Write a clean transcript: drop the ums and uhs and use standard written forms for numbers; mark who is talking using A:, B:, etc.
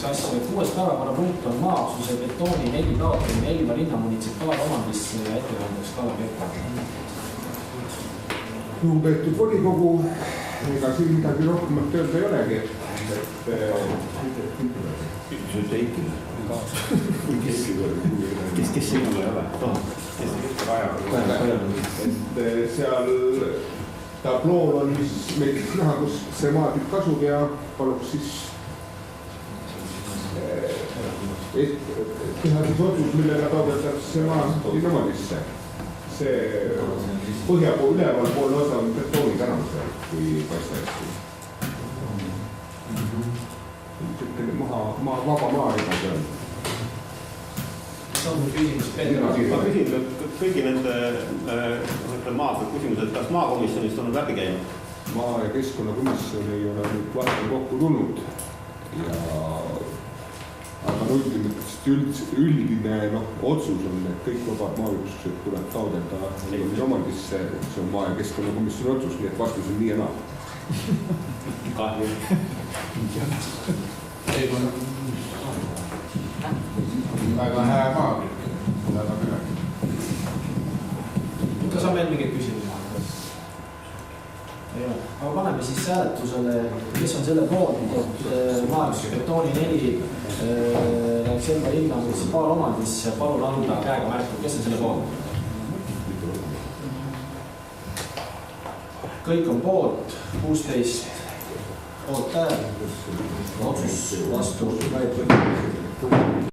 A: asja. 6. päevakorrapunkt on maaotsuse betooni 4 taotlemine Elva linna munitsipaalomandisse ja ettekandjaks Kalev Jõka.
B: Lugupeetud volikogu, ega siin midagi rohkemat öelda ei olegi.
C: Kes siin ei ole?
B: Seal tablool on meil näha, kus see maatükk asub ja paluks siis teha siis otsus, millega taotletakse maa linnaomadisse. See põhjapool ülevalpoolne osa on betooni tänavusel, kui paistab. Vaba maa ei saa öelda.
A: See on küsimus Peeter.
C: Ma küsin kõigi nende maade küsimused, kas maakomisjonist on läbi käinud?
B: Maa- ja keskkonnakomisjon ei ole nüüd vahepeal kokku tulnud. Aga üldine otsus on, et kõik vabad maaüksused tuleb taotleda omandisse. See on maa- ja keskkonnakomisjoni otsus, nii et vastus on nii ja naa.
C: Kahju.
B: Väga hea maa.
A: Kas on veel mingeid küsimusi? Ei ole. Aga paneme siis hääletusele, kes on selle poolt, et maaüksuse betooni 4 läks Elva linna munitsipaalomandisse ja palun anda käega märku, kes on selle poolt? Kõik on poolt, 16 poolt hääl, otsus vastu võetud.